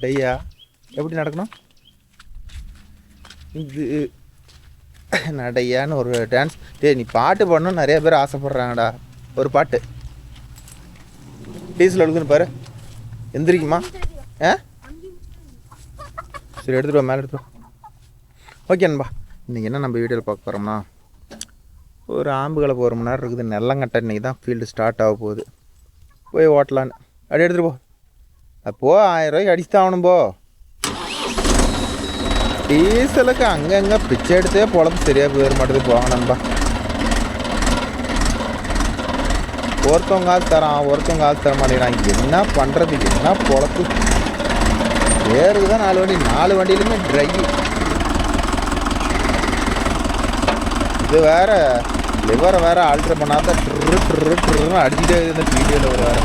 Dia எப்படி நடக்கணும்? இது நடையான்னு ஒரு டான்ஸ். நீ பாட்டு பாடணும்னு நிறைய பேர் ஆசைப்பட்றாங்கடா. ஒரு பாட்டு டீசல் எடுக்குன்னு பாரு. எந்திரிக்குமா? சரி எடுத்துகிட்டு வா, மேலே எடுத்துகிட்டு வா. ஓகே அன்பா, இன்றைக்கி என்ன நம்ம வீடியோவில் பார்க்க போகிறோம்னா, ஒரு ஆம்புகளை ஒரு மணி நேரம் இருக்குது. நெல்லங்கட்டை இன்றைக்கி தான் ஃபீல்டு ஸ்டார்ட் ஆக போகுது. போய் ஓட்டலான்னு அப்படி எடுத்துகிட்டு போ. அப்போ 1000 ரூபாய்க்கு அடிச்சுதான் ஆகணும். போ டீசலுக்கு அங்கங்கே பிச்சை எடுத்தே பொழப்பு சரியாக போயிட மாட்டேது. போங்க நண்பா. ஒருத்தவங்க காசு தரான், ஒருத்தவங்க காசு தர மாட்டேங்கிறான். என்ன பண்ணுறதுக்கு? என்ன பொழப்பு? வேறு தான் 4 வண்டி, 4 வண்டியிலுமே ட்ரை. இது வேறு லிவரை வேறு ஆல்ட்ரு பண்ணாதான் ட்ருன்னு அடிச்சுட்டே இந்த வீடியோவில் ஒரு வேறு.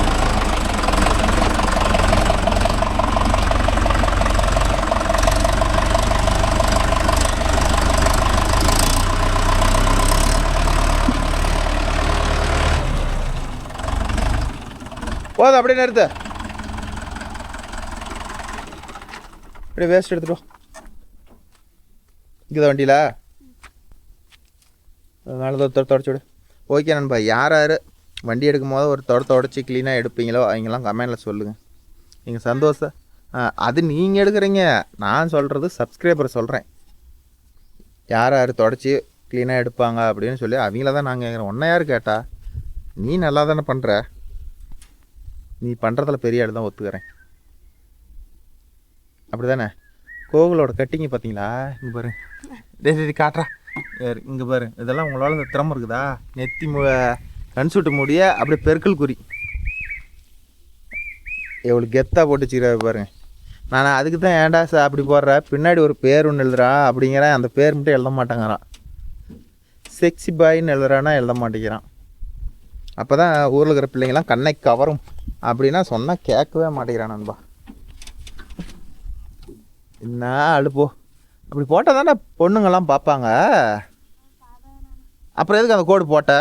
போதும், அப்படியே நிறுத்த. அப்படியே வேஸ்ட் எடுத்துட்டோம். இங்கே வண்டியில் அதனால தொடச்சி விடு. ஓகே நண்பா, யார் யார் வண்டி எடுக்கும் போது ஒரு தொடச்சி க்ளீனாக எடுப்பீங்களோ அவங்கெல்லாம் கமெண்டில் சொல்லுங்கள். நீங்கள் சந்தோஷம். அது நீங்கள் எடுக்கிறீங்க, நான் சொல்கிறது சப்ஸ்கிரைபர் சொல்கிறேன். யார் யார் தொடச்சி க்ளீனாக எடுப்பாங்க அப்படின்னு சொல்லி அவங்கள தான் நான் கேட்குறேன். ஒன்றை யார் கேட்டா? நீ நல்லா தானே பண்ணுற. நீ பண்ணுறதில் பெரிய ஆள் தான், ஒத்துக்கிறேன். அப்படி தானே? கோகுலோட கட்டிங்க பார்த்தீங்களா? இங்கே பாரு, டே காட்டுறா. இங்கே பாரு, இதெல்லாம் உங்களால் இந்த திறமை இருக்குதா? நெத்தி கன்சூட்டு முடிய அப்படியே பெருக்கல் குறி எவ்வளோ கெத்தாக போட்டு வச்சுக்கிறா பாருங்க. நான் அதுக்கு தான் ஏன்டா அப்படி போடுற, பின்னாடி ஒரு பேர் ஒன்று எழுதுறா அப்படிங்கிறேன். அந்த பேர் மட்டும் எழுத மாட்டேங்கிறான். செக்ஸி பாயின்னு எழுதுறான்னா எழுத மாட்டேங்கிறான். அப்போ தான் ஊரில் இருக்கிற பிள்ளைங்களாம் கண்ணை கவரும் அப்படின்னா சொன்னால் கேட்கவே மாட்டேங்கிறான் நண்பா. என்ன அழுப்போ? அப்படி போட்டால் தானே பொண்ணுங்கள்லாம் பார்ப்பாங்க. அப்புறம் எதுக்கு அந்த கோடு போட்ட?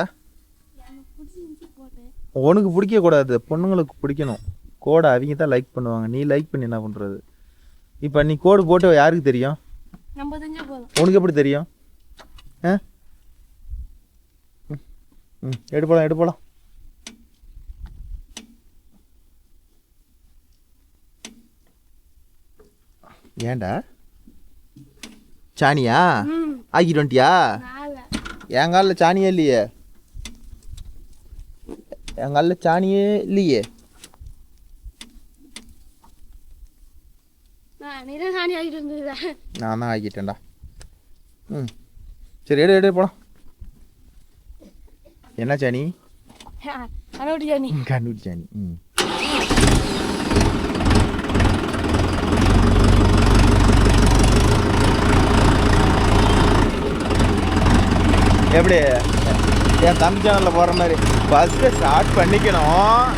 உனக்கு பிடிக்கக்கூடாது, பொண்ணுங்களுக்கு பிடிக்கணும். கோடை அவங்க தான் லைக் பண்ணுவாங்க. நீ லைக் பண்ணி என்ன பண்ணுறது? இப்போ நீ கோடு போட்டு யாருக்கு தெரியும்? உனக்கு எப்படி தெரியும்? எடு போலாம். ஏண்டா சாணியா ஆக்கிட்டு வந்துட்டியா? என் காலில் சாணியே இல்லையே, என் காலில் சாணியே இல்லையே. நான் தான் ஆக்கிட்டேன்டா. சரி எடு போலாம். என்ன சாணி? கண்ணூர் சாணி. எப்படி என் தம்பி சேனலில் போகிற மாதிரி ஃபஸ்ட்டு ஸ்டார்ட் பண்ணிக்கணும்.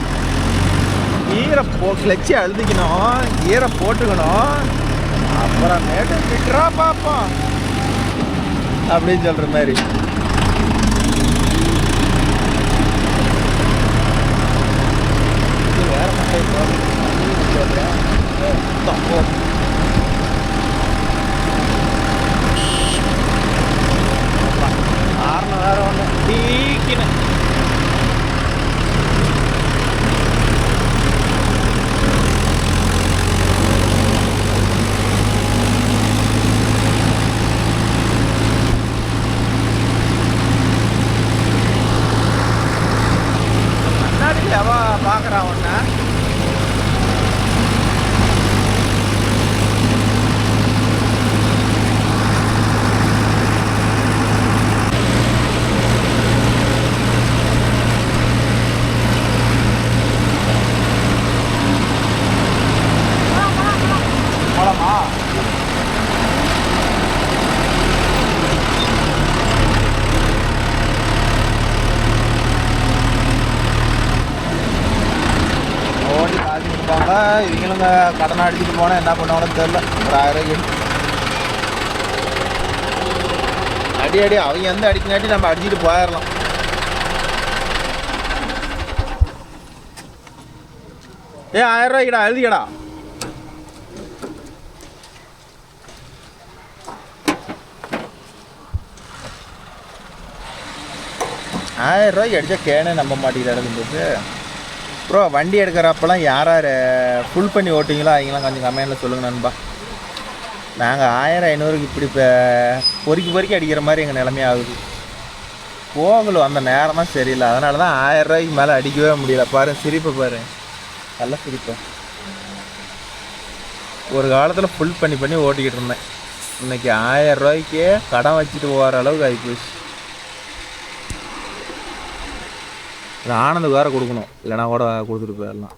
கிளச்சி அழுதிக்கணும், ஈரை போட்டுக்கணும், அப்புறமேட்டு விட்ரா பார்ப்போம் அப்படின்னு சொல்கிற மாதிரி. வேற மட்டும் ஆறுன வேற ஒன்று டீக்கின்னு. முன்னாடி அவ பார்க்குறான் ஒன்று. இவங்களுங்க கடனை அடிச்சுட்டு போனால் என்ன பண்ணுவாங்கன்னு தெரியல. ஒரு 1000 அடி அவங்க எந்த அடிக்கங்காட்டி நம்ம அடிச்சுட்டு போயிடலாம். ஏ 1000 ரூபாய்க்கடா எழுதிக்கடா. 1000 அடித்தா கேனே நம்ப மாட்டேங்குது இருந்துச்சு. ப்ரோ வண்டி எடுக்கிறப்பெல்லாம் யார் யார் ஃபுல் பண்ணி ஓட்டிங்களோ அவங்களாம் கொஞ்சம் கமெண்டில் சொல்லுங்கள் நண்பா. நாங்கள் 1500 இப்படி இப்போ பொறுக்கி அடிக்கிற மாதிரி எங்கள் நிலைமையாகுது. போகலும் அந்த நேரம் தான் சரியில்லை, அதனால தான் 1000 மேலே அடிக்கவே முடியல. பாரு சிரிப்பை பாரு, நல்லா சிரிப்பேன். ஒரு காலத்தில் ஃபுல் பண்ணி ஓட்டிக்கிட்டு இருந்தேன். இன்றைக்கி 1000 கடன் வச்சுட்டு போகிற அளவுக்கு ஆகி போச்சு. ஆனந்துக்கு வேறு கொடுக்கணும், இல்லைனா கூட கொடுத்துட்டு போயிடலாம்.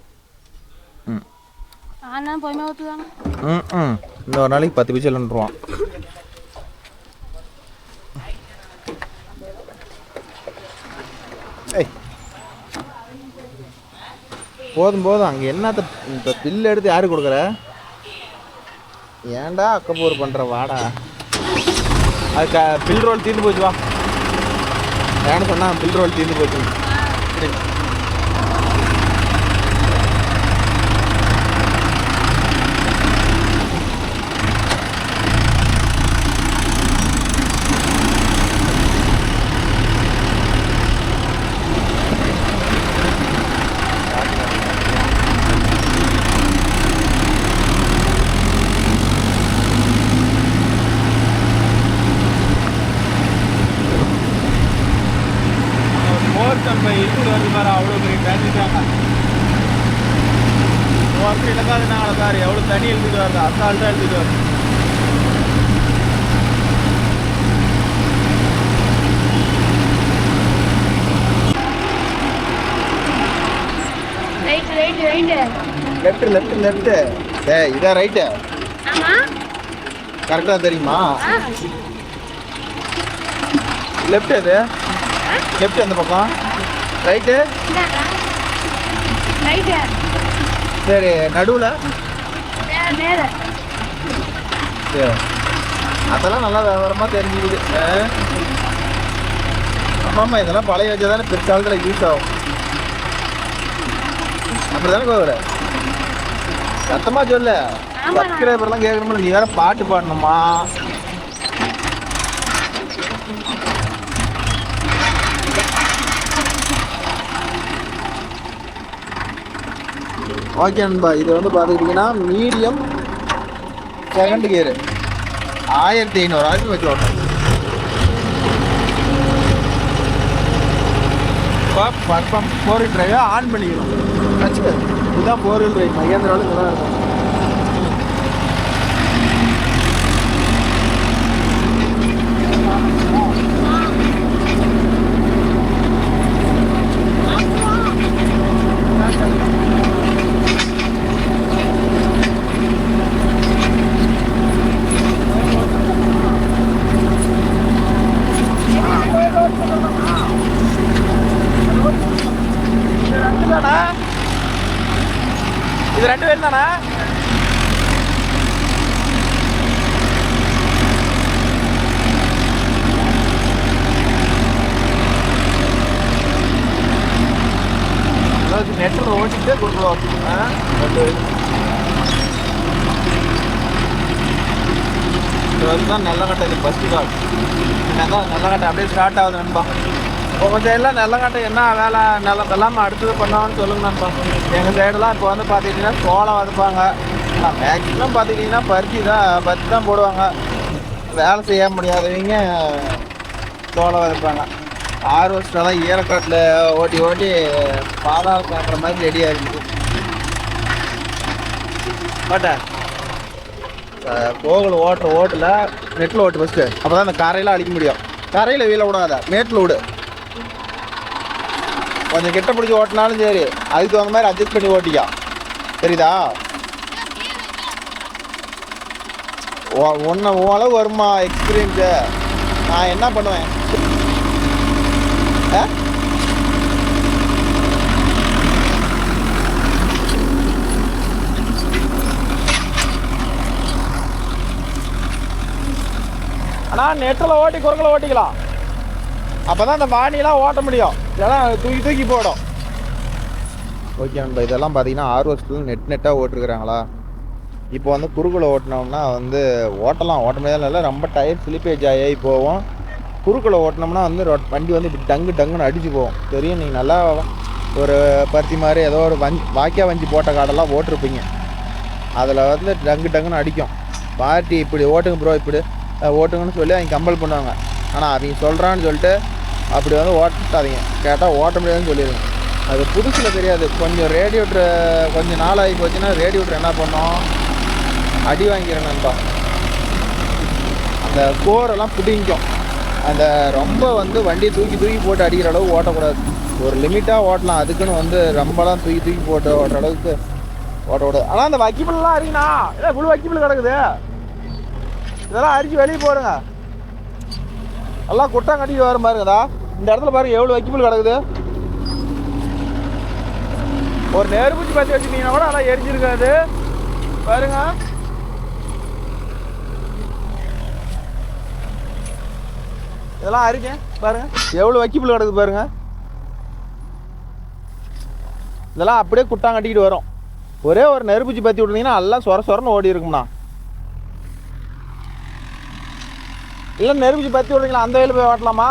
இன்னொரு நாளைக்கு 10 பீஸ் இல்லைன்றான். போதும் அங்கே என்னத்த இப்போ பில்லு எடுத்து யாரு கொடுக்குற? ஏன்டா அக்கப்போர் பண்ணுற வாடா. அதுக்கு பில் ரோல் தீர்ந்து போச்சு. வா ஏன்னு சொன்னால் பில் ரோல் தீர்ந்து போச்சு. அவ்வளோ பெரிய தண்ணிட்டாங்க ஒருத்தர் இலக்காதனால சார் எவ்வளோ தண்ணி எழுதிட்டு வருது, அசால்ட்டாக எழுதிட்டு வருது. லெஃப்ட் இதான் ரைட்டு கரெக்டாக தெரியுமா? லெஃப்ட் அது லெஃப்ட் அந்த பக்கம் ரைட்டு சரி நடுவில் சரி அதெல்லாம் நல்லா விவரமாக தெரிஞ்சுக்குது. ஆமாம் இதெல்லாம் பழைய வச்சா தானே பிற்காலத்தில் யூஸ் ஆகும். அப்படி தானே கோவில சத்தமாக சொல்ல சப்ஸ்கிரைபர்லாம் கேட்கணும்ல, நீ வேற பாட்டு பாடணுமா? ஓகே நண்பா, இது வந்து பார்த்துக்கிட்டிங்கன்னா மீடியம் செகண்ட் கியரு 1500 ஆயிரத்து வச்சு ஓட்டம். இப்போ 4 வீல் டிரைவை ஆன் பண்ணிக்கணும் வச்சுக்க. இதுதான் 4 வீல் டிரைவ் மகேந்திராவில் இதெல்லாம் இருக்கும். இது 2 பேர் தானே? அதாவது நெட்டில் ஓட்டிகிட்டே கொடுக்கலாம். 2 பேர் இது வந்து தான் நெல்லங்கட்டை. இது ஃபஸ்ட்டு கால் நெல்லங்கட்டை அப்படியே ஸ்டார்ட் ஆகுது நண்பா. கொஞ்சம் எல்லாம் நெல்லங்கட்டை என்ன வேலை வெள்ளாமல் அடுத்தது பண்ணுவாங்கன்னு சொல்லுங்க நண்பா. எங்கள் சைடெல்லாம் இப்போ வந்து பார்த்துக்கிட்டிங்கன்னா சோளம் வதப்பாங்க. மேக்ஸிமம் பார்த்துக்கிட்டிங்கன்னா பருத்தி தான் போடுவாங்க. வேலை செய்ய முடியாதவங்க சோளம் வதப்பாங்க. ஹார்வெஸ்டெல்லாம் ஈரக்காட்டில் ஓட்டி பாதாளம் காட்டுற மாதிரி ரெடியாக இருக்குது. பட்டா கோகுல் ஓட்டில் நெட்டில் ஓட்டு ஃபஸ்ட்டு, அப்போ தான் அந்த கரையெல்லாம் அடிக்க முடியும். கரையில் வீழ விடாத, மேட்டில் விடு. கொஞ்சம் கிட்ட பிடிச்சி ஓட்டினாலும் சரி, அதுக்கு தகுந்த மாதிரி அட்ஜஸ்ட் பண்ணி ஓட்டிக்கா. தெரியுதா? அளவு வருமா எக்ஸ்பீரியன்ஸு? நான் என்ன பண்ணுவேன்? ஆனால் நெட்டில் ஓட்டி குறுக்கில் ஓட்டிக்கலாம். அப்போ தான் அந்த வாணியெல்லாம் ஓட்ட முடியும், இதெல்லாம் தூக்கி போடும். ஓகே நண்பா, இதெல்லாம் பார்த்தீங்கன்னா ஹார்வெஸ்டில் நெட்டாக ஓட்டிருக்கிறாங்களா. இப்போ குறுக்கில் ஓட்டினோம்னா ஓட்ட முடியாத, ரொம்ப டயர் ஸ்லிப்பேஜ் ஆகி போவோம். குறுக்கில் ஓட்டினோம்னா வந்து வண்டி வந்து இப்படி டங்குன்னு அடிச்சு போகும். தெரியும், நீங்கள் நல்லா ஒரு பருத்தி மாதிரி ஏதோ ஒரு வாக்கியா வஞ்சி போட்ட காடெல்லாம் ஓட்டிருப்பீங்க. அதில் வந்து டங்குன்னு அடிக்கும். பார்ட்டி இப்படி ஓட்டுங்க ப்ரோ, இப்படி ஓட்டுங்கன்னு சொல்லி அவங்க கம்பல் பண்ணுவாங்க. ஆனால் அவங்க சொல்கிறான்னு சொல்லிட்டு அப்படி வந்து ஓட்டாதீங்க. கேட்டால் ஓட்ட முடியாதுன்னு சொல்லிடுங்க. அது புதுசில் தெரியாது. கொஞ்சம் ரேடியோட்ரு கொஞ்சம் நாள் ஆகி போச்சுன்னா ரேடியோட்ரு என்ன பண்ணோம், அடி வாங்கிக்கிறேன் நண்பா. அந்த கோரெல்லாம் பிடிக்கும். அந்த ரொம்ப வந்து வண்டியை தூக்கி போட்டு அடிக்கிற அளவுக்கு ஓட்டக்கூடாது. ஒரு லிமிட்டாக ஓட்டலாம். அதுக்குன்னு வந்து ரொம்பலாம் தூக்கி போட்டு ஓட்டுற அளவுக்கு ஓட்டக்கூடாது. ஆனால் அந்த வக்கிபிள்லாம் அரிங்கண்ணா, இல்லை முழு வக்கிபிள் கிடக்குது. இதெல்லாம் அரிச்சு வெளியே போடுங்க. எல்லாம் குட்டம் கட்டிட்டு வரும் பாருங்கதா. இந்த இடத்துல பாருங்க எவ்வளோ வக்கிபிள் கிடக்குது. ஒரு நெருப்புச்சி பற்றி வச்சுக்கிட்டீங்கன்னா கூட அதெல்லாம் எரிஞ்சிருக்காது பாருங்க. இதெல்லாம் அரிங்க பாருங்க எவ்வளோ வக்கிபிள் கிடக்குது பாருங்க. இதெல்லாம் அப்படியே குட்டாங்க கட்டிக்கிட்டு வரும். ஒரே ஒரு நெருப்புச்சி பற்றி விட்டுருந்தீங்கன்னா எல்லாம் சொரன்னு ஓடி இருக்கும்ண்ணா. இல்லை நெருப்புச்சி பற்றி விட்றீங்களா, அந்த வயலில் போய் ஓட்டலாமா?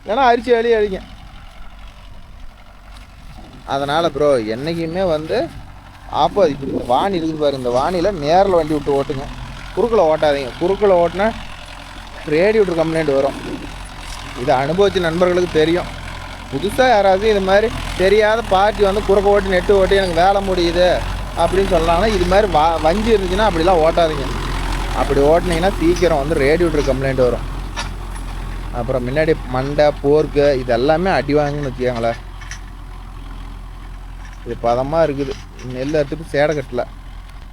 ஏன்னா அரிச்சு வெளியே அடிங்க. அதனால் ப்ரோ என்றைக்குமே வந்து ஆப்போசிட் இந்த வாணி இருக்குது பாருங்க, இந்த வாணியில் நேரில் வண்டி விட்டு ஓட்டுங்க. குறுக்கில் ஓட்டாதீங்க. குறுக்கில் ஓட்டினா ரேடியோட்டர் கம்ப்ளைண்ட் வரும். இதை அனுபவிச்ச நண்பர்களுக்கு தெரியும். புதுசாக யாராவது இது மாதிரி தெரியாத பார்ட்டி வந்து குறுக்க ஓட்டி நெட்டு ஓட்டி எனக்கு வேலை முடியுது அப்படின்னு சொல்லலாம்னா இது மாதிரி வஞ்சி இருந்துச்சுன்னா அப்படிலாம் ஓட்டாதீங்க. அப்படி ஓட்டினீங்கன்னா சீக்கிரம் வந்து ரேடியோட்டர் கம்ப்ளைண்ட் வரும். அப்புறம் முன்னாடி மண்டை போர்க்கு இது எல்லாமே அடி வாங்குன்னு வச்சுக்கோங்களேன். இது பதமாக இருக்குது. நெல் அறுத்துட்டு சேடை கட்டலை.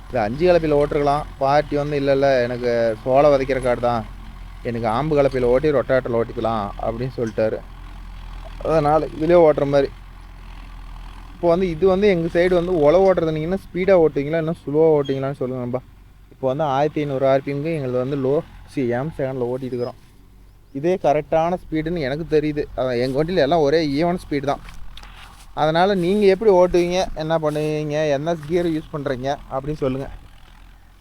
இது 5 கலப்பையில் ஓட்டுருக்கலாம். பார்ட்டி வந்து இல்லை எனக்கு சோளை விதைக்கிற காடு தான், எனக்கு ஆம்பு கலப்பையில் ஓட்டி ரொட்டாட்டில் ஓட்டிக்கலாம் அப்படின்னு சொல்லிட்டாரு. அதனால் இதிலே ஓட்டுற மாதிரி. இப்போ வந்து இது வந்து எங்கள் சைடு வந்து உழவு ஓட்டுறதுனீங்கன்னா ஸ்பீடாக ஓட்டுவீங்களா இன்னும் ஸ்லோவாக ஓட்டிங்களான்னு சொல்லுங்கள் நண்பா. இப்போ வந்து 1500 ஆர்பிஎம்க்கு எங்களுக்கு வந்து எம் செகண்டில் ஓட்டிட்டு இருக்கிறோம். இதே கரெக்டான ஸ்பீடுன்னு எனக்கு தெரியுது. எங்கள் வண்டியில் எல்லாம் ஒரே ஈவன் ஸ்பீடு தான். அதனால் நீங்கள் எப்படி ஓட்டுவீங்க, என்ன பண்ணுவீங்க, என்ன கியர் யூஸ் பண்ணுறீங்க அப்படின்னு சொல்லுங்கள்.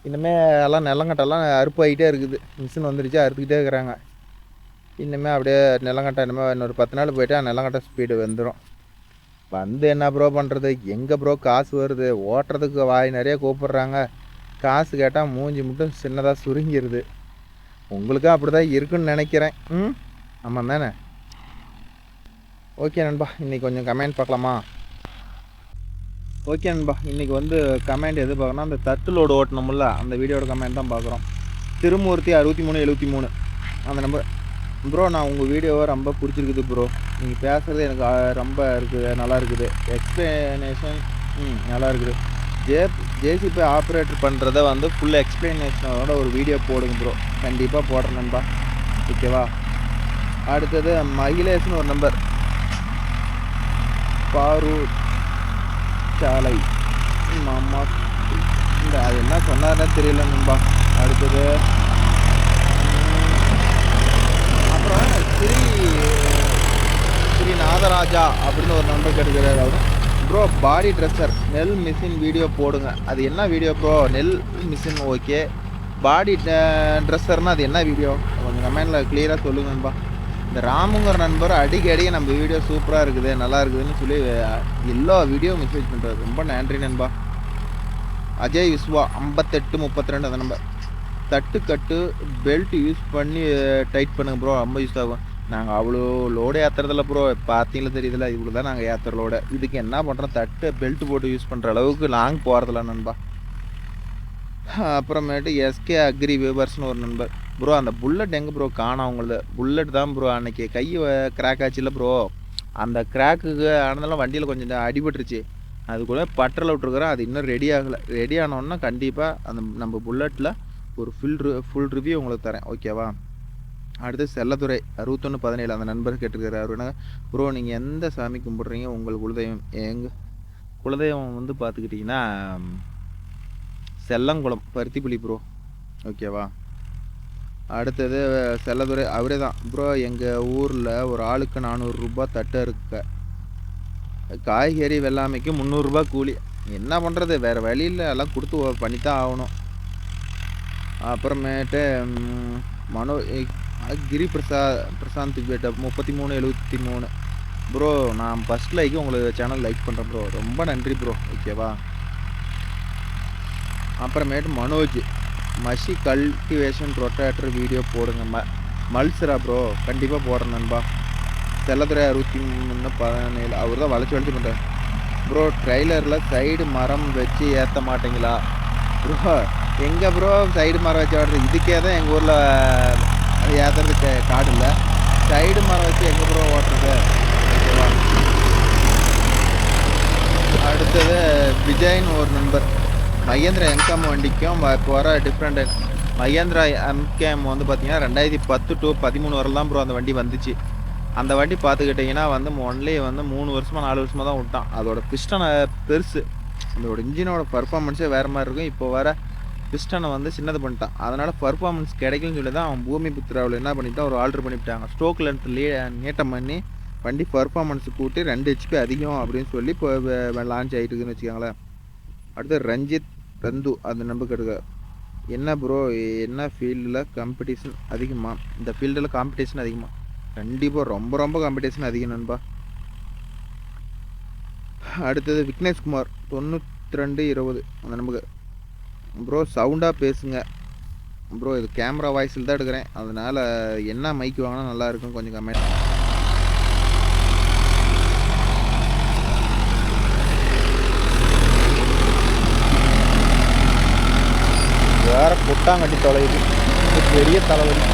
இனிமேல் எல்லாம் நிலங்கட்டெல்லாம் அறுப்பு ஆகிட்டே இருக்குது. மிஷின் வந்துருச்சு, அறுத்துக்கிட்டே இருக்கிறாங்க. இன்னுமே அப்படியே நிலங்கட்டை இனிமேல் இன்னொரு 10 நாள் போய்ட்டு நிலங்கட்டை ஸ்பீடு வந்துடும். வந்து என்ன ப்ரோ பண்ணுறது, எங்கே ப்ரோ காசு வருது, ஓட்டுறதுக்கு வாய் நிறைய கூப்பிட்றாங்க, காசு கேட்டால் மூஞ்சி மட்டும் சின்னதாக சுருங்கிடுது. உங்களுக்கும் அப்படி தான் இருக்குன்னு நினைக்கிறேன். ஆமாம் தானே? ஓகே நண்பா, இன்றைக்கி கொஞ்சம் கமெண்ட் பார்க்கலாமா? ஓகே நண்பா, இன்றைக்கி வந்து கமெண்ட் எது பார்க்கணும், அந்த தட்டுலோடு ஓட்டணும்ல அந்த வீடியோட கமெண்ட் தான் பார்க்குறோம். திருமூர்த்தி 6373 அந்த நம்பர். ப்ரோ நான் உங்கள் வீடியோவை ரொம்ப பிடிச்சிருக்குது ப்ரோ. நீங்கள் பேசுகிறது எனக்கு ரொம்ப இருக்குது, நல்லா இருக்குது. எக்ஸ்ப்ளனேஷன் நல்லா இருக்குது. ஜேசிபி ஆப்ரேட்டர் பண்ணுறத வந்து ஃபுல் எக்ஸ்ப்ளனேஷனோட ஒரு வீடியோ போடுங்க ப்ரோ. கண்டிப்பாக போடுறேன் நண்பா, ஓகேவா? அடுத்தது மகிலேஷ்னு ஒரு நம்பர், பாரு சாலை மாமா, இந்த அது என்ன சொன்னார்னே தெரியல நண்பா. அடுத்தது அப்புறம் ஸ்ரீ நாதராஜா அப்படின்னு ஒரு நம்பர் கேட்டுக்கிறாரு. அவர் ப்ரோ பாடி ட்ரெஸ்ஸர் நெல் மிஷின் வீடியோ போடுங்க. அது என்ன வீடியோ ப்ரோ? நெல் மிஷின் ஓகே, பாடி ட்ரெஸ்ஸர்னால் அது என்ன வீடியோ கொஞ்சம் கமெண்டில் கிளியராக சொல்லுங்க நண்பா. இந்த ராமுங்கிற நண்பர் அடிக்கடி நம்ம வீடியோ சூப்பராக இருக்குது, நல்லா இருக்குதுன்னு சொல்லி எல்லா வீடியோ மெசேஜ் பண்ணுறாரு. ரொம்ப நன்றி நண்பா. அஜய் விஸ்வா 5832 அந்த நம்பர். தட்டுக்கட்டு பெல்ட் யூஸ் பண்ணி டைட் பண்ணுங்க ப்ரோ, ரொம்ப யூஸ் ஆகும். நாங்கள் அவ்வளோ லோடு ஏற்றுறதில்ல ப்ரோ, பார்த்தீங்களா தெரியுதுல்ல, இவ்வளோ தான் நாங்கள் ஏற்றுற லோடு. இதுக்கு என்ன பண்ணுறோம், தட்டு பெல்ட் போட்டு யூஸ் பண்ணுற அளவுக்கு லாங் போகிறதில்ல நண்பா. அப்புறமேட்டு எஸ்கே அக்ரி வியூவர்ஸ்னு ஒரு நண்பர். ப்ரோ அந்த புல்லட் எங்கே ப்ரோ காணோம்? அவங்களது புல்லட் தான் ப்ரோ. அன்றைக்கி கை கிராக் ஆச்சுல்ல ப்ரோ, அந்த கிராக்குக்கு ஆனதெல்லாம் வண்டியில் கொஞ்சம் அடிபட்டுருச்சு. அது கூட பட்டரில் விட்ருக்குறோம், அது இன்னும் ரெடி ஆகலை. ரெடி ஆனோன்னா கண்டிப்பாக அந்த நம்ம புல்லட்டில் ஒரு ஃபுல் ரிவ்யூ உங்களுக்கு தரேன், ஓகேவா? அடுத்து செல்லதுரை 6117 அந்த நண்பர் கேட்டிருக்காரு. அவர் என்ன ப்ரோ நீங்கள் எந்த சாமி கும்பிட்றீங்க, உங்கள் குலதெய்வம்? எங்கள் குலதெய்வம் வந்து பார்த்துக்கிட்டிங்கன்னா செல்லங்குளம் பருத்திப்புலி ப்ரோ, ஓகேவா? அடுத்தது செல்லதுரை அவரே தான் ப்ரோ. எங்கள் ஊரில் ஒரு ஆளுக்கு 400 ரூபா தட்டு இருக்க, காய்கறி வெள்ளாமைக்கு 300 ரூபா கூலி. என்ன பண்ணுறது, வேறு வழியில் எல்லாம் கொடுத்து பண்ணித்தான் ஆகணும். அப்புறமேட்டு கிரி பிரசாந்த் பேட்டா 3373 ப்ரோ. நான் ஃபஸ்ட் லைக்கு உங்களுக்கு சேனல் லைக் பண்ணுறேன் ப்ரோ, ரொம்ப நன்றி ப்ரோ. ஓகேவா. அப்புறமேட்டு மனோஜ் மஷி கல்டிவேஷன் ரொட்டேட்டர் வீடியோ போடுங்க. மல்சரா ப்ரோ, கண்டிப்பாக போடுறேன் நண்பா. செல்லதுரை 6317 அவர் தான் வளைச்சி பண்ணுறார் ப்ரோ. ட்ரெய்லரில் சைடு மரம் வச்சு ஏற்ற மாட்டீங்களா ப்ரோ? எங்கே ப்ரோ சைடு மரம் வச்சு ஓடுறது? இதுக்கே தான் எங்கள் ஊரில் ஏற்றுறதுக்கு காடு இல்லை. சைடு மரம் வச்சு எங்கே ப்ரோ ஓட்டுறது? ஓகேவா. அடுத்தது விஜய்னு ஒரு நண்பர், மகேந்திரா எம்கேம் வண்டிக்கும் இப்போ வர டிஃப்ரெண்ட். மகேந்திரா எம்கேம் வந்து பார்த்தீங்கன்னா 2010 to 2013 வரலாம் ப்ரோ அந்த வண்டி வந்துச்சு. அந்த வண்டி பார்த்துக்கிட்டிங்கன்னா வந்து ஒன்லி வந்து 3 வருஷமாக 4 வருஷமாக தான் விட்டான். அதோட பிஸ்டனை பெருசு, அதோட இன்ஜினோட பர்ஃபார்மன்ஸே வேறு மாதிரி இருக்கும். இப்போ வர பிஸ்டனை வந்து சின்னது பண்ணிட்டான். அதனால் பர்ஃபார்மன்ஸ் கிடைக்குன்னு சொல்லி தான் அவன் பூமி புத்திராவில் என்ன பண்ணிட்டான், ஒரு ஆல்ட்ரு பண்ணிவிட்டாங்க. ஸ்டோக் லென்த் நீட்டம் பண்ணி வண்டி பர்ஃபார்மன்ஸ் கூட்டி 2 HP அதிகம் அப்படின்னு சொல்லி இப்போ லான்ச் ஆகிட்டு இருக்குதுன்னு வச்சுக்கோங்களேன். அடுத்து ரஞ்சித் ரந்து அந்த நம்பருக்கு எடுக்க, என்ன ப்ரோ என்ன ஃபீல்டில் காம்படிஷன் அதிகமாக? இந்த ஃபீல்டில் காம்படிஷன் அதிகமாக? கண்டிப்பாக ரொம்ப ரொம்ப காம்படிஷன் அதிகம் நண்பா. அடுத்தது விக்னேஷ்குமார் 9220 அந்த நமக்கு ப்ரோ, சவுண்டாக பேசுங்க ப்ரோ. இது கேமரா வாய்ஸில் தான் எடுக்கிறேன், அதனால் என்ன மைக் வாங்கினா நல்லாயிருக்கும் கொஞ்சம் கமெண்ட். வேறு கொட்டாங்கட்டி தொலையுது, பெரிய தலைவலி.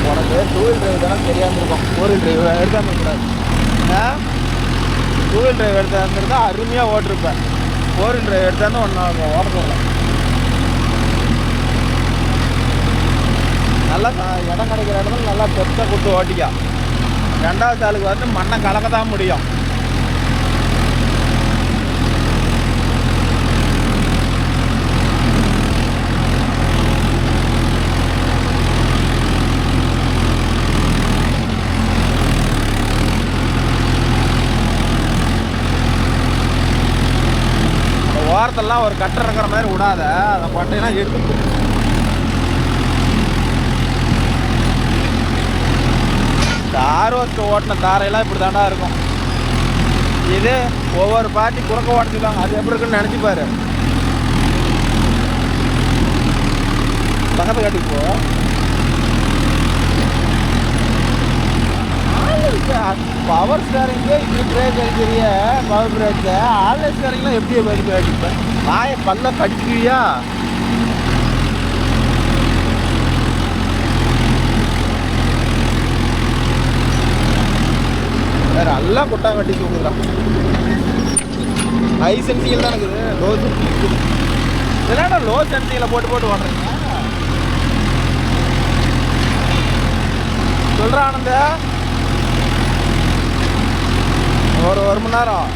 உனக்கு 2 வீல் டிரைவ் தானே தெரியாமல் இருக்கும், 4 வீல் டிரைவ் எடுத்தாமல் இருக்கக்கூடாது. 2 வீல் டிரைவ் எடுத்தா இருந்திருந்தால் அருமையாக ஓட்டிருப்பேன். 4 வீல் டிரைவ் எடுத்தாந்து ஒன்று ஓட போடலாம். நல்லா இடம் கிடைக்கிற இடத்துல நல்லா பெருசாக கொடுத்து ஓட்டிக்கா. 2வது ஆளுக்கு வந்து மண்ணை கலக்க தான் முடியும். ஓரத்தெல்லாம் ஒரு கட்டர் இருக்கிற மாதிரி விடாத, அதை பட்டேன்னா எடுத்து. ஆர்வத்துக்கு ஓட்டின தாரையெல்லாம் இப்படி தாண்டா இருக்கும். இது ஒவ்வொரு பார்ட்டி குறுக்க ஓட்டிச்சுக்காங்க, அது எப்படி இருக்குன்னு நினச்சிப்பாரு. பக்கத்து காட்டிக்கு போ. பவர் ஸ்டேரிங்கு இப்படி பிரேக் அடிக்கிறிய, பவர் பிரேக்கு ஆன்லைன் ஸ்டேரிங்லாம் எப்படி பைக் அடிப்பேன்? வாயை பல்ல கடிக்கிறியா? வேறு எல்லாம் கொட்டா கட்டி தூங்குறான். ஹை சென்சிங்கில் தான் இருக்குது, லோ சென்சிங். இதெல்லாம் லோ சென்சிங்கில் போட்டு ஓடுறீங்க சொல்கிற ஆனந்த. ஒரு மணி நேரம்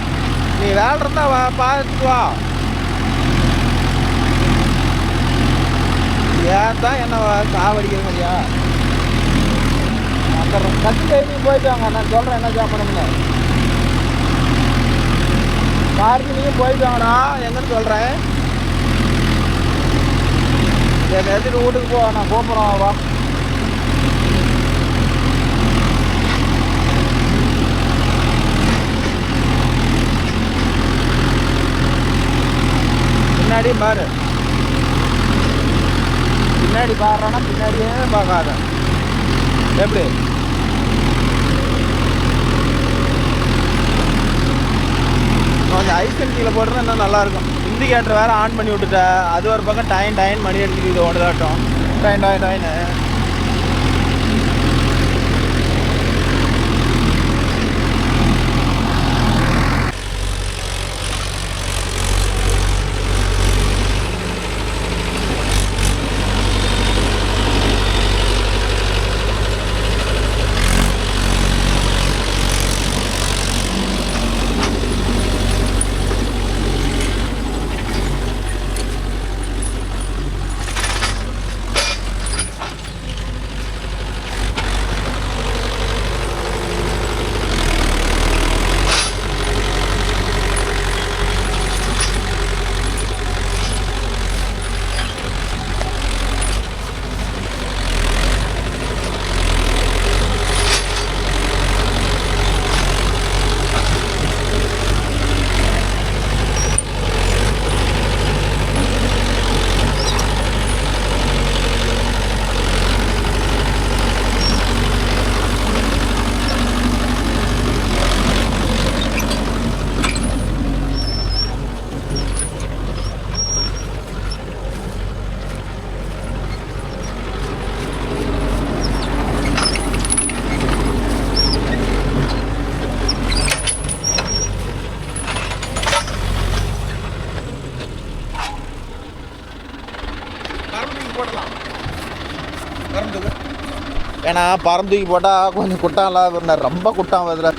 நீ வேலை இருந்தா பார்த்துட்டு வா. ஏன் தான் என்ன சாவடிக்கிற மாதிரியா? அந்த கட்டு டைமிங் போயிட்டு வாங்க, நான் சொல்கிறேன் என்ன சாப்பிடணும்னு. பார்க்கிங்கும் போயிட்டு வாங்கடா, எங்கன்னு சொல்கிறேன். எடுத்துட்டு வீட்டுக்கு போ, நான் கூப்பிட்றோம் வா. பின்னாடி பாரு, பின்னாடி பாடுறான்னா பின்னாடியே பார்க்காத. எப்படி கொஞ்சம் ஐஸ் கட்டியில் போட்டுருந்தா இன்னும் நல்லாயிருக்கும். இண்டிகேட்டர் வேறு ஆன் பண்ணி விட்டுட்டேன், அது ஒரு பக்கம் டைன் மணி அடிச்சுட்டு இது ஓடுதாட்டம். டைன்னு போட்டலாம் பறந்துக்கு. ஏன்னா பறந்து தூக்கி போட்டால் கொஞ்சம் குட்டான் இல்லாத ரொம்ப குட்டான் வருதுல.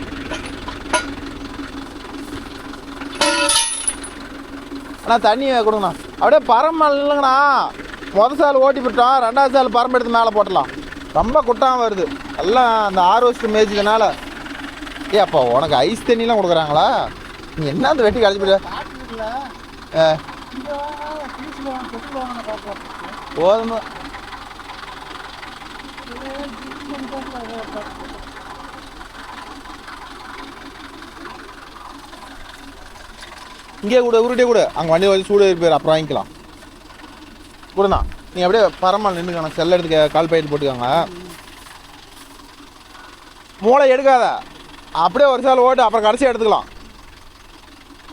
அண்ணா தண்ணி கொடுங்கண்ணா. அப்படியே பரம்பு இல்லைங்கண்ணா. முதல் சால் ஓட்டி போட்டோம், ரெண்டாவது சால் பரம்பு எடுத்து மேலே போட்டலாம். ரொம்ப குட்டான் வருது எல்லாம் அந்த 6 வருஷத்துக்கு மேய்ச்சதுனால. அப்போ உனக்கு ஐஸ் தண்ணிலாம் கொடுக்குறாங்களா? நீ என்ன அந்த வெட்டி கழிச்சு போயிட போதும். இங்கே கூட உருட்டே கூட அங்கே வண்டி வச்சு சூடு போயிரு, அப்புறம் வாங்கிக்கலாம் கூடண்ணா. நீ அப்படியே பரமால் நின்றுக்கணும், செல்ல எடுத்து கால் பயிட்டு போட்டுக்காங்க. மூளை எடுக்காத, அப்படியே ஒரு சால் ஓட்டு அப்புறம் கடைசியாக எடுத்துக்கலாம்.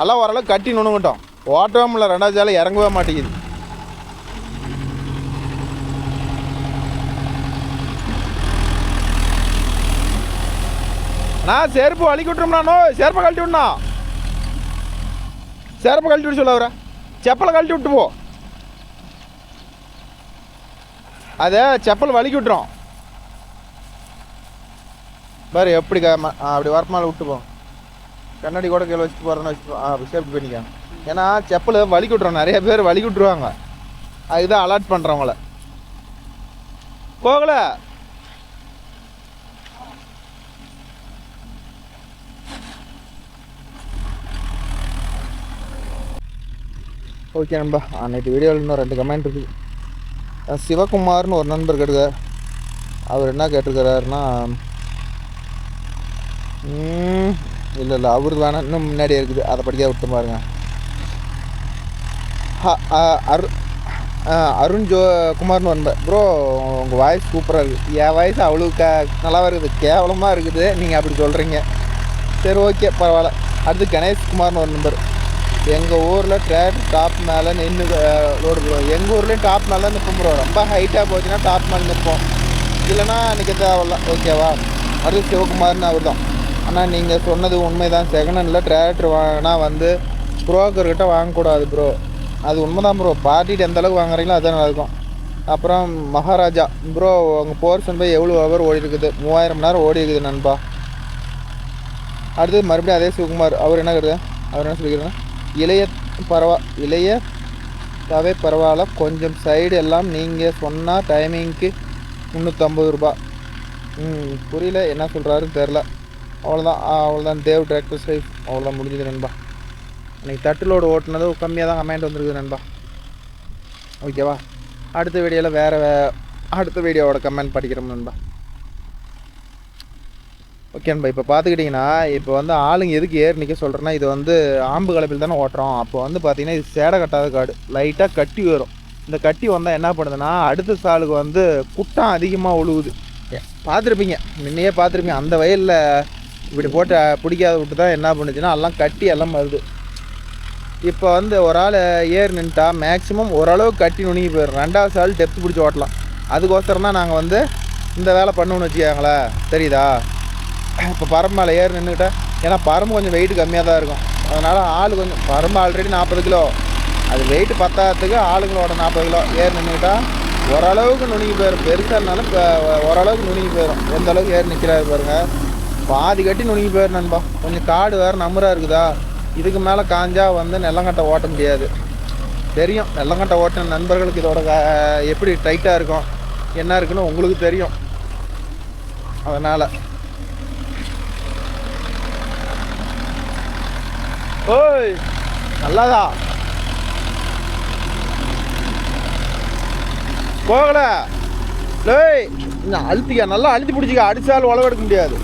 எல்லாம் ஓரளவுக்கு கட்டி நுணுங்கட்டும். ஓட்டவும் இல்லை, ரெண்டாவது சாலை இறங்கவே மாட்டேங்குது. நான் செருப்பு வலிக்கி விட்டுரும்ண்ணா. செருப்பை கழட்டி விடணா. செருப்பை கழட்டி விட்டு சொல்ல வர, செப்பலை கழட்டி விட்டு போ. அதை செப்பல் வலிக்கி விட்டுரும் பாரு. எப்படி அப்படி வரமால விட்டு போ. கண்ணாடி கூட கீழே வச்சுட்டு போகிறதுன்னு வச்சுட்டு சேஃப்டி பண்ணிக்க. ஏன்னா செப்பல் வலிக்கி விட்ருவோம், நிறைய பேர் வலிக்கி விட்ருவாங்க. அதுதான் அலர்ட் பண்ணுறவங்கள. போகல ஓகே நண்பா. அன்னைக்கு வீடியோவில் இன்னும் 2 கமெண்ட் இருக்குது. சிவகுமார்னு ஒரு நண்பர் கேட்டுக்கார். அவர் என்ன கேட்டிருக்கிறாருன்னா, இல்லை அவரு வேணாம், இன்னும் முன்னாடியே இருக்குது, அதை படிக்க விட்டு பாருங்க. அருண் குமார்னு வந்தேன். ப்ரோ உங்கள் வாய்ஸ் சூப்பராக இருக்குது. என் வாய்ஸ் அவ்வளோக்கு நல்லாவாக இருக்குது, கேவலமாக இருக்குது நீங்கள் அப்படி சொல்கிறீங்க. சரி ஓகே பரவாயில்ல. அடுத்து கணேஷ்குமார்னு ஒரு நம்பர். எங்கள் ஊரில் டிராக்டர் டாப் மேலே நின்று லோடு போடுவோம். எங்கள் ஊர்லேயும் டாப் மேலே தான் நிற்போம் ப்ரோ. ரொம்ப ஹைட்டாக போச்சுன்னா டாப் மேலே நிற்போம், இல்லைன்னா நிற்க தேவையில்ல. ஓகேவா? அடுத்து சிவகுமார்னு அவர் தான். ஆனால் நீங்கள் சொன்னது உண்மை தான். செகண்ட் ஹேண்டில் டிராக்டர் வாங்கினா வந்து ப்ரோக்கர்கிட்ட வாங்கக்கூடாது ப்ரோ. அது உண்மை தான் ப்ரோ. பார்ட்டிட்டு எந்த அளவுக்கு வாங்குறீங்களோ அதுதான் நல்லாயிருக்கும். அப்புறம் மகாராஜா ப்ரோ, உங்கள் போர்ஷன் போய் எவ்வளோ ஹவர் ஓடி இருக்குது? 3000 மணி நேரம் ஓடி இருக்குது நண்பா. அடுத்து மறுபடியும் அதே சிவகுமார். அவர் என்ன கேட்குது? அவர் என்ன சொல்லிக்கிறேன்னா, இளைய தவை பரவாயில்ல, கொஞ்சம் சைடு எல்லாம் நீங்கள் சொன்னால் டைமிங்க்கு 350 ரூபா. புரியல என்ன சொல்கிறாருன்னு தெரில. அவ்வளோதான் தேவ் டிராக்டர் லைஃப். அவ்வளோதான் முடிஞ்சது நண்பா. இன்றைக்கி தட்டுலோடு ஓட்டுனது கம்மியாக தான் கமெண்ட் வந்துருக்குது நண்பா. ஓகேவா? அடுத்த வீடியோவில் அடுத்த வீடியோவோட கமெண்ட் படிக்கிறோம் நண்பா. ஓகே நண்பா. இப்போ பார்த்துக்கிட்டிங்கன்னா இப்போ வந்து ஆளுங்க எதுக்கு ஏறி நிற்க சொல்கிறேன்னா, இது வந்து ஆம்பு கலப்பில் தானே ஓட்டுறோம். அப்போ வந்து பார்த்திங்கன்னா இது சேடை கட்டாத காடு, லைட்டாக கட்டி வரும். இந்த கட்டி வந்தால் என்ன பண்ணுதுன்னா, அடுத்த சாலுக்கு வந்து குட்டம் அதிகமாக உழுவுது. பார்த்துருப்பீங்க, முன்னையே பார்த்துருப்பீங்க. அந்த வயலில் இப்படி போட்டு பிடிக்காத விட்டு தான் என்ன பண்ணுச்சுன்னா எல்லாம் கட்டி எல்லாம் வருது. இப்போ வந்து ஒரு ஆள் ஏறி நின்றுட்டா மேக்ஸிமம் ஓரளவு கட்டி நுணுங்கி போயிடும். ரெண்டாவது சால் டெப்த் பிடிச்சி ஓட்டலாம். அதுக்கோசரம் தான் நாங்கள் வந்து இந்த வேலை பண்ணணும்னு வச்சுக்காங்களே, தெரியுதா? இப்போ பரம்பு மேலே ஏறி நின்றுக்கிட்டா, ஏன்னா பரம்பு கொஞ்சம் வெயிட் கம்மியாக தான் இருக்கும். அதனால் ஆள் கொஞ்சம், பரம்பு ஆல்ரெடி 40 கிலோ, அது வெயிட் பத்தாததுக்கு ஆளுங்களோட 40 கிலோ ஏறி நின்றுக்கிட்டா ஓரளவுக்கு நுணுங்கி போயிடும். பெருசாக இருந்தாலும் இப்போ ஓரளவுக்கு நுணுங்கி போயிடும். எந்த அளவுக்கு ஏறி நிற்கிறாரு பாருங்கள், பாதி கட்டி நுணுங்கி போயிடும் நண்பா. கொஞ்சம் காடு வேறு நம்பராக இருக்குதா, இதுக்கு மேலே காஞ்சா வந்து நெல்லங்கட்டை ஓட்ட முடியாது. தெரியும், நெல்லங்கட்டை ஓட்டின நண்பர்களுக்கு இதோட எப்படி டைட்டாக இருக்கும் என்ன இருக்குன்னு உங்களுக்கு தெரியும். அதனால் ஓய் நல்லாதா போகல. டேய் அழுத்திக்க, நல்லா அழுத்தி பிடிச்சிக்க, அடித்தாலும் உழவு எடுக்க முடியாது.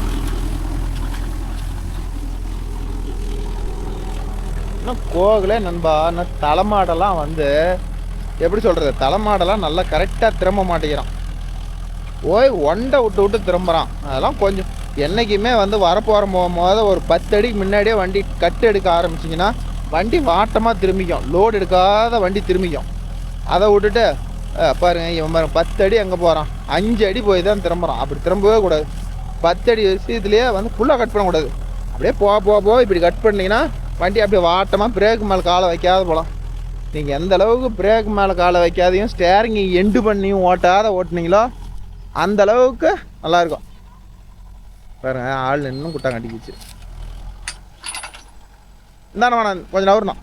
இன்னும் போகல நண்பா. இன்னும் தலைமாடெல்லாம் வந்து எப்படி சொல்கிறது, தலைமாடெல்லாம் நல்லா கரெக்டாக திரும்ப மாட்டேங்கிறான். ஓய் ஒண்டை விட்டு திரும்புகிறான். அதெல்லாம் கொஞ்சம் என்றைக்குமே வந்து வரப்போகிற போகும்போது ஒரு 10 அடிக்கு முன்னாடியே வண்டி கட்டு எடுக்க ஆரம்பிச்சிங்கன்னா வண்டி வாட்டமாக திரும்பிக்கும். லோடு எடுக்காத வண்டி திரும்பிக்கும். அதை விட்டுட்டு பாருங்கள், இவன் பாருங்க 10 அடி அங்கே போகிறான், 5 அடி போய் தான் திரும்புகிறான். அப்படி திரும்பவே கூடாது. 10 அடி விஷயத்துலேயே வந்து ஃபுல்லாக கட் பண்ணக்கூடாது. அப்படியே போக இப்படி கட் பண்ணிங்கன்னா வண்டி அப்படியே வாட்டமாக பிரேக் மேலே காலை வைக்காத போகலாம். நீங்கள் எந்த அளவுக்கு பிரேக் மேலே காலை வைக்காதையும் ஸ்டேரிங் எண்டு பண்ணியும் ஓட்டுனீங்களோ அந்த அளவுக்கு நல்லாயிருக்கும். பாருங்க ஆள் இன்னும் குட்டா கட்டிக்கிச்சு. இந்தாண்ணா வேணா கொஞ்சம் நவருண்ணா.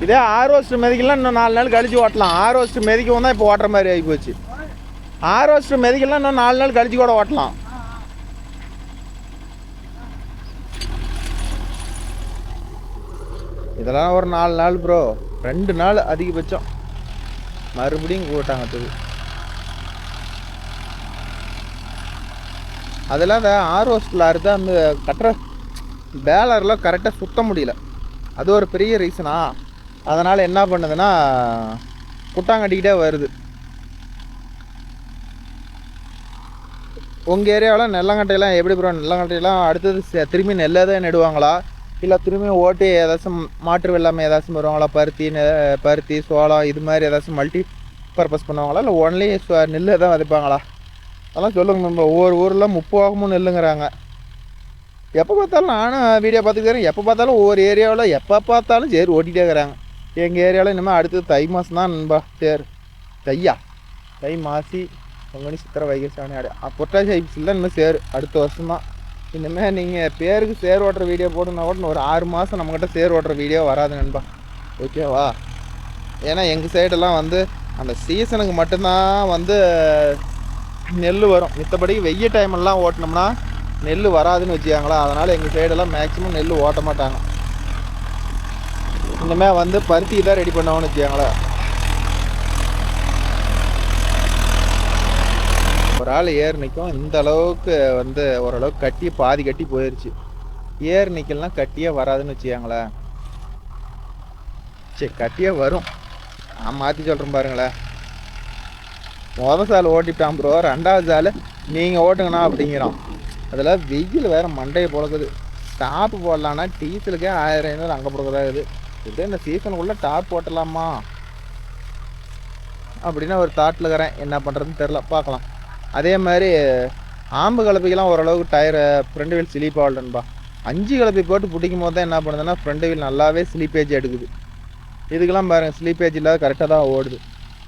இதே ஆரோஸ்ட் மெதிக்கலாம் இன்னும் 4 நாள் கழிச்சு ஓட்டலாம். ஆரோஸ்ட் மெதிக்கவும் தான் இப்போ ஓட்டுற மாதிரி ஆகி போச்சு. ஆரோஸ்ட் மெதிக்கலாம் இன்னும் 4 நாள் கழிச்சு கூட ஓட்டலாம். இதெல்லாம் ஒரு 4 நாள் ப்ரோ, 2 நாள் அதிகபட்சம். மறுபடியும் கூட்டாங்க. அதெல்லாம் அந்த ஆர்ஓஸ்டில் அறுத்தா அந்த கட்டுற பேலரில் கரெக்டாக சுத்த முடியல. அது ஒரு பெரிய ரீசனா. அதனால் என்ன பண்ணுதுன்னா குட்டாங்கட்டிக்கிட்டே வருது. உங்கள் ஏரியாவில் நெல்லங்கட்டையெல்லாம் எப்படி ப்ரோ? நெல்லங்கட்டையெல்லாம் அடுத்தது திரும்பி நெல்லை தான் நடுவாங்களா, இல்லை திரும்பி ஓட்டி ஏதாச்சும் மாற்று வெள்ளாமை ஏதாச்சும் வருவாங்களா? பருத்தி சோளம் இது மாதிரி ஏதாச்சும் மல்டி பர்பஸ் பண்ணுவாங்களா, இல்லை ஒன்லி நெல்லை தான் விதைப்பாங்களா? அதெல்லாம் சொல்லுங்க. நம்ம ஒவ்வொரு ஊரில் 30 நெல்லுங்கிறாங்க. எப்போ பார்த்தாலும் நானும் வீடியோ பார்த்துக்கிறேன். எப்போ பார்த்தாலும் ஒவ்வொரு ஏரியாவில் எப்போ பார்த்தாலும் சரி ஓட்டிகிட்டே இருக்கிறாங்க. எங்கள் ஏரியாவில் இனிமேல் அடுத்தது தை மாதம் தான் நண்பா. சரி தை மாசி பொங்கனி சித்திரை வைகை ஆடு புரட்டாசி ஐபிசில் தான் இன்னும் சேரு அடுத்த வருஷம் தான். இனிமேல் நீங்கள் பேருக்கு சேர் ஓட்டுற வீடியோ போட்டுனா கூட ஒரு 6 மாதம் நம்மக்கிட்ட சேர் ஓட்டுற வீடியோ வராது நண்பா. ஓகேவா? ஏன்னா எங்கள் சைடெல்லாம் அந்த சீசனுக்கு மட்டும்தான் நெல் வரும். மித்தபடி வெய்ய டைமெல்லாம் ஓட்டினோம்னா நெல் வராதுன்னு வச்சுக்காங்களா. அதனால் எங்கள் சைடெல்லாம் மேக்ஸிமம் நெல் ஓட்ட மாட்டாங்க. இனிமேல் பருத்தி தான் ரெடி பண்ணுவோன்னு வச்சுக்காங்களா. ஒரு ஆள் ஏர் நிற்கும். இந்த அளவுக்கு ஓரளவுக்கு கட்டி பாதி கட்டி போயிடுச்சு. ஏர் நிற்கலாம் கட்டியே வராதுன்னு வச்சுக்காங்களே. சரி கட்டியே வரும். நான் மாற்றி சொல்கிறேன் பாருங்களேன். சால் ஓட்டிட்டான் ப்ரோ, 2வது சால் நீங்கள் ஓட்டுங்கண்ணா அப்படிங்கிறான். அதில் வெயில் வேறு மண்டையை பொழக்குது. டாப்பு போடலான்னா டீசலுக்கே 1500 அங்கே போடுறதாகுது. இதே இந்த சீசனுக்குள்ளே டாப் போட்டலாமா அப்படின்னா ஒரு தாட்டில் இருக்கிறேன். என்ன பண்ணுறதுன்னு தெரில, பார்க்கலாம். அதே மாதிரி ஆம்பு கலப்பைக்கெல்லாம் ஓரளவுக்கு டயர் ஃப்ரண்ட் வீல் ஸ்லீப் ஆகலன்பா. 5 கலப்பை போட்டு பிடிக்கும் போது தான் என்ன பண்ணுதுன்னா ஃப்ரண்ட் வீல் நல்லாவே ஸ்லீப்பேஜ் எடுக்குது. இதுக்கெல்லாம் பாருங்கள் ஸ்லீப்பேஜ் இல்லாத கரெக்டாக தான் ஓடுது.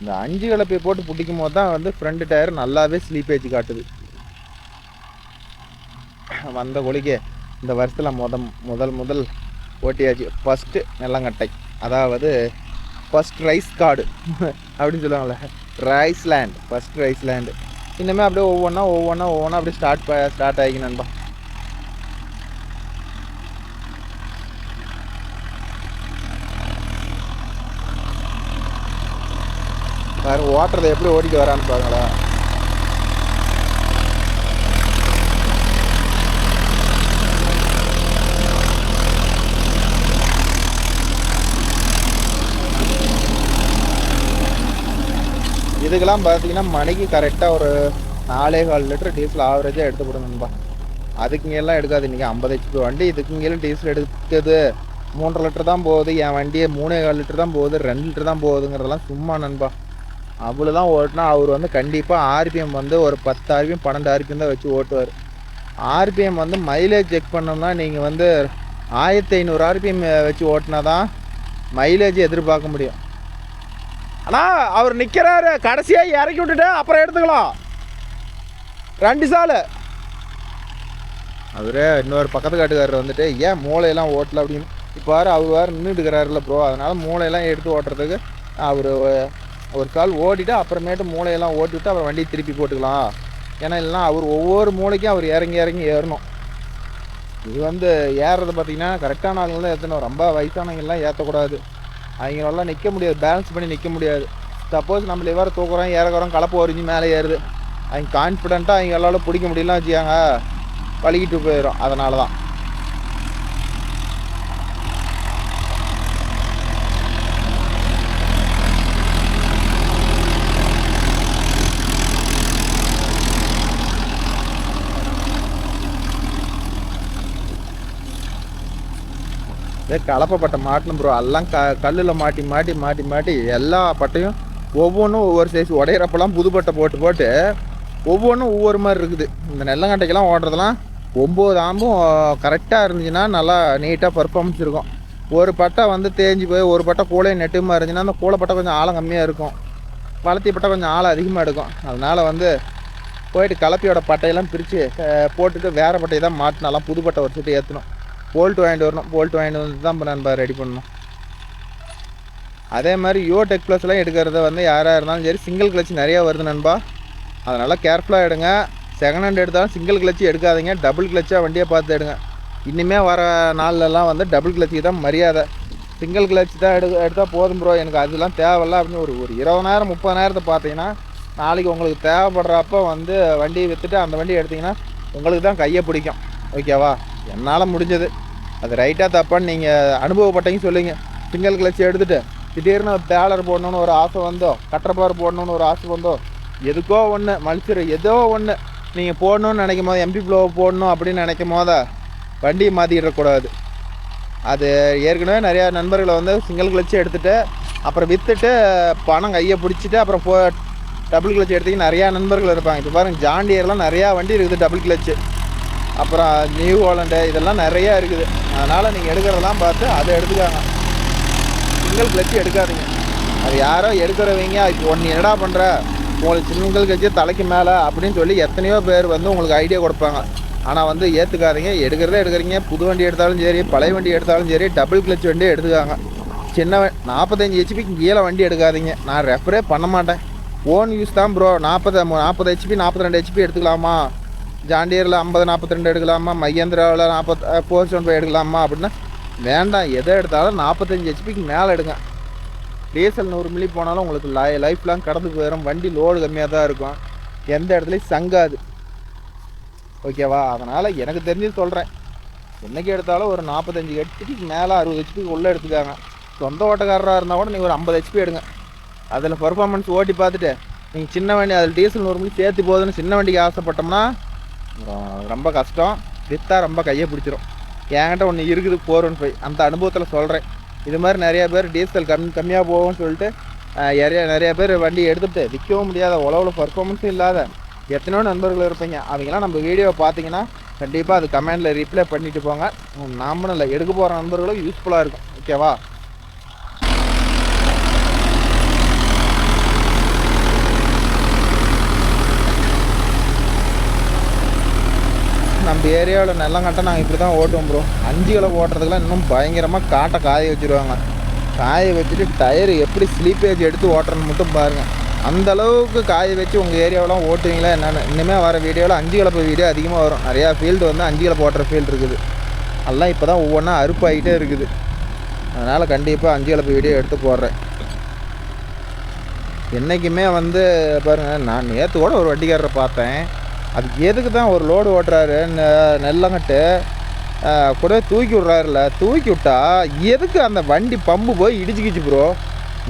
இந்த 5 கலப்பை போட்டு பிடிக்கும் போது தான் ஃப்ரண்ட் டயர் நல்லாவே ஸ்லீப்பேஜ் காட்டுது. வந்த கொலிக்கே இந்த வருஷத்தில் முதல் ஓட்டியாச்சு ஃபஸ்ட்டு நெல்லங்கட்டை. அதாவது ஃபஸ்ட் ரைஸ் கார்டு அப்படின்னு சொல்லுவாங்கள்ல, ரைஸ்லேண்ட், ஃபஸ்ட் ரைஸ்லேண்டு. இன்னுமே அப்படியே ஒவ்வொன்றா அப்படியே ஸ்டார்ட் ஆகிக்கணும் நண்பா. பாரு ஓட்டுறதை எப்படி ஓட்டிட்டு வரான்னு பாருங்களா. இதுக்கெல்லாம் பார்த்தீங்கன்னா மணிக்கு கரெக்டாக ஒரு 4.25 லிட்டர் டீசல் ஆவரேஜாக எடுத்து கொடுங்கன்பா. அதுக்கு இங்கெல்லாம் எடுக்காது. இன்றைக்கி 50 HP வண்டி, இதுக்கு இங்கேயும் டீசல் எடுக்குது 3.5 லிட்டர் தான் போகுது. என் வண்டியை 3.25 லிட்டர் தான் போகுது, 2 லிட்டர் தான் போகுதுங்கிறதெல்லாம் சும்மா நண்பா. அவ்வளோதான் ஓட்டினா அவர் கண்டிப்பாக ஆர்பிஎம் ஒரு 10 ஆர்பிஎம் 12 ஆர்பிஎம் தான் வச்சு ஓட்டுவார். ஆர்பிஎம் மைலேஜ் செக் பண்ணோம்னா நீங்கள் 1500 ஆர்பிஎம் வச்சு ஓட்டினா தான் மைலேஜ் எதிர்பார்க்க முடியும். ஆனால் அவர் நிற்கிறாரு, கடைசியாக இறக்கி விட்டுட்டு அப்புறம் எடுத்துக்கலாம் 2 சால். அவரே இன்னொரு பக்கத்து காட்டுக்காரர் ஏன் மூளையெல்லாம் ஓட்டல அப்படின்னு இப்போ அவர் வேறு நின்றுட்டு இருக்கிறாருல ப்ரோ. அதனால் மூளையெல்லாம் எடுத்து ஓட்டுறதுக்கு அவர் ஒரு கால் ஓட்டிட்டு அப்புறமேட்டு மூளையெல்லாம் ஓட்டிவிட்டு அப்புறம் வண்டியை திருப்பி போட்டுக்கலாம். ஏன்னா இல்லைனா அவர் ஒவ்வொரு மூளைக்கும் அவர் இறங்கி ஏறணும். இது ஏறுறது பார்த்திங்கன்னா கரெக்டான ஆளுங்க தான் ஏற்றணும். ரொம்ப வயசானவங்கெல்லாம் ஏற்றக்கூடாது. அவங்களெல்லாம் நிற்க முடியாது, பேலன்ஸ் பண்ணி நிற்க முடியாது. சப்போஸ் நம்மள எவ்வாறு தூக்குறோம் இறக்குறோம் கலப்பு ஒரிஞ்சு மேலே ஏறுது, அவங்க கான்ஃபிடெண்ட்டாக அவங்க எல்லாரும் பிடிக்க முடியலாம் வச்சுக்காங்க, பழகிட்டு போயிடும். அதனால தான் கலப்பை பட்டை மாட்டணும் ப்ரோ. எல்லாம் கல்லில் மாட்டி எல்லா பட்டையும் ஒவ்வொன்றும் ஒவ்வொரு சைஸ். உடையிறப்பெல்லாம் புது பட்டை போட்டு ஒவ்வொன்றும் ஒவ்வொரு மாதிரி இருக்குது. இந்த நெல்லங்கட்டைக்கெல்லாம் ஓடுறதெல்லாம் 9 ஆம்பும் கரெக்டாக இருந்துச்சுன்னா நல்லா நீட்டாக பர்ஃபார்மன்ஸ் இருக்கும். ஒரு பட்டை வந்து தேஞ்சு போய் ஒரு பட்டை கூலையை நெட்டுமா இருந்துச்சுன்னா அந்த கூலை பட்டை கொஞ்சம் ஆழம் கம்மியாக இருக்கும், வளர்த்தி பட்டை கொஞ்சம் ஆழம் அதிகமாக எடுக்கும். அதனால் வந்து போயிட்டு கலப்பையோட பட்டையெல்லாம் பிரித்து போட்டுட்டு வேறு பட்டையை தான் மாட்டினாலாம் புது பட்டை வச்சுட்டு ஏற்றணும். போல்ட்டு வாங்கிட்டு வரணும். போல்ட்டு வாங்கிட்டு வந்து தான் இப்போ நண்பா ரெடி பண்ணணும். அதே மாதிரி யோ டெக் ப்ளஸ்லாம் எடுக்கிறத வந்து யாராக இருந்தாலும் சரி சிங்கிள் கிளச் நிறையா வருது நண்பா, அதனால் கேர்ஃபுல்லாக எடுங்க. செகண்ட் ஹேண்ட் எடுத்தாலும் சிங்கிள் கிளச்சு எடுக்காதீங்க, டபுள் கிளச்சாக வண்டியை பார்த்து எடுங்க. இன்னுமே வர நாள்லலாம் வந்து டபுள் கிளச்சுக்கு தான் மரியாதை. சிங்கிள் கிளச் தான் எடுத்தால் போதும் ப்ரோ, எனக்கு அதெல்லாம் தேவையில்ல அப்படின்னு ஒரு 20,000 30,000 பார்த்தீங்கன்னா நாளைக்கு உங்களுக்கு தேவைப்படுறப்ப வந்து வண்டியை விற்றுட்டு அந்த வண்டியை எடுத்திங்கன்னா உங்களுக்கு தான் கையை பிடிக்கும். ஓகேவா? என்னால் முடிஞ்சது அது ரைட்டாக தப்பான்னு நீங்கள் அனுபவப்பட்டீங்க சொல்லுங்கள். சிங்கிள் கிளச் எடுத்துகிட்டு திடீர்னு டேலர் போடணுன்னு ஒரு ஆசை வந்தோ, கட்டப்பார் போடணுன்னு ஒரு ஆசை வந்தோ, எதுக்கோ ஒன்று மல்சர் ஏதோ ஒன்று நீங்கள் போடணுன்னு நினைக்கும் போது எம்பி ப்ளோ போடணும் அப்படின்னு நினைக்கும் போது வண்டியை மாற்றிடக்கூடாது. அது ஏற்கனவே நிறையா நண்பர்களை வந்து சிங்கிள் கிளச்சு எடுத்துகிட்டு அப்புறம் விற்றுட்டு பணம் கையை பிடிச்சிட்டு அப்புறம் டபுள் கிளச் எடுத்துக்கிட்டு நிறையா நண்பர்கள் இருப்பாங்க. இப்போ பாருங்கள் ஜாண்டியர்லாம் நிறையா வண்டி இருக்குது டபுள் கிளச்சு, அப்புறம் நியூ ஹாலண்டு இதெல்லாம் நிறையா இருக்குது. அதனால் நீங்கள் எடுக்கிறதெல்லாம் பார்த்து அதை எடுத்துக்காங்க, சிங்கிள் கிளச்சு எடுக்காதீங்க. அது யாரோ எடுக்கிறவங்க இப்போ ஒன்று என்னடா பண்ணுற உங்களுக்கு சிங்கிள் கிளச்சு தலைக்கு மேலே அப்படின்னு சொல்லி எத்தனையோ பேர் வந்து உங்களுக்கு ஐடியா கொடுப்பாங்க. ஆனால் வந்து ஏற்றுக்காதீங்க. எடுக்கிறதே எடுக்கிறீங்க, புது வண்டி எடுத்தாலும் சரி பழைய வண்டி எடுத்தாலும் சரி டபுள் கிளச் வண்டி எடுத்துக்காங்க. சின்ன 45 ஹெச்பிக்கு கீழே வண்டி எடுக்காதீங்க. நான் ரெஃபரே பண்ண மாட்டேன், ஓன் யூஸ் தான் ப்ரோ. 40 ஹெச்பி 42 ஹெச்பி எடுத்துக்கலாமா, ஜாண்டியரில் 50 42 எடுக்கலாமா, மகேந்திராவில் 475 எடுக்கலாமா அப்படின்னா வேண்டாம். எதை எடுத்தாலும் 45 ஹெச்பிக்கு மேலே எடுங்க. டீசல் 100 மில்லி போனாலும் உங்களுக்கு லைஃப் லாங் கடந்து போயிடும். வண்டி லோடு கம்மியாக தான் இருக்கும், எந்த இடத்துலையும் சங்காது. ஓகேவா? அதனால் எனக்கு தெரிஞ்சு சொல்கிறேன், என்றைக்கு எடுத்தாலும் ஒரு 45 ஹெச்பிக்கு மேலே 60 ஹெச்பிக்கு உள்ளே எடுத்துக்காங்க. சொந்த ஓட்டக்காரராக இருந்தால் கூட நீங்கள் ஒரு 50 ஹெச்பி எடுங்க. அதில் பர்ஃபார்மன்ஸ் ஓட்டி பார்த்துட்டு நீங்கள் சின்ன வண்டி அதில் டீசல் 100 மில்லி சேர்த்து போகுதுன்னு சின்ன வண்டிக்கு ஆசைப்பட்டோம்னா ரொம்ப கஷ்டம், விற்றா ரொம்ப கையை பிடிச்சிரும். என்கிட்ட ஒன்று இருக்குது 415, அந்த அனுபவத்தில் சொல்கிறேன். இது மாதிரி நிறையா பேர் டீசல் கம்மியாக போகும்னு சொல்லிட்டு நிறையா பேர் வண்டி எடுத்துகிட்டு விற்கவும் முடியாத உழவில் பர்ஃபார்மன்ஸும் இல்லாத எத்தனையோ நண்பர்கள் இருப்பீங்க. அவங்களாம் நம்ம வீடியோவை பார்த்தீங்கன்னா கண்டிப்பாக அது கமெண்டில் ரிப்ளை பண்ணிவிட்டு போங்க. நாமளும் இல்லை எடுக்க போகிற நண்பர்களும் யூஸ்ஃபுல்லாக இருக்கும். ஓகேவா? நம்ம ஏரியாவில் நெல்லங்கட்டை நாங்கள் இப்படி தான் ஓட்டுவோம் ப்ரோ. 5 கிலோ ஓட்டுறதுக்கெலாம் இன்னும் பயங்கரமாக காட்டை காய வச்சுருவாங்க. காய வச்சுட்டு டயரு எப்படி ஸ்லீப்பேஜ் எடுத்து ஓட்டுறன்னு மட்டும் பாருங்கள். அந்தளவுக்கு காய வச்சு உங்கள் ஏரியாவெலாம் ஓட்டுவீங்களா என்னென்னு. இனிமேல் வர வீடியோவில் 5 கிலோ வீடியோ அதிகமாக வரும். நிறையா ஃபீல்டு வந்து 5 கிலோ ஓட்டுற ஃபீல்டு இருக்குது. அதெல்லாம் இப்போ தான் ஒவ்வொன்றா அறுப்பாகிட்டே இருக்குது. அதனால் கண்டிப்பாக 5 கிலோ வீடியோ எடுத்து போடுறேன். என்றைக்குமே வந்து பாருங்கள், நான் நேற்று கூட ஒரு வண்டிக்காரரை பார்த்தேன். அது எதுக்கு தான் ஒரு லோடு ஓட்டுறாரு நெல்லங்கட்டு கூட தூக்கி விட்றாருல, தூக்கி விட்டா எதுக்கு அந்த வண்டி பம்பு போய் இடிச்சுக்கிச்சு ப்ரோ.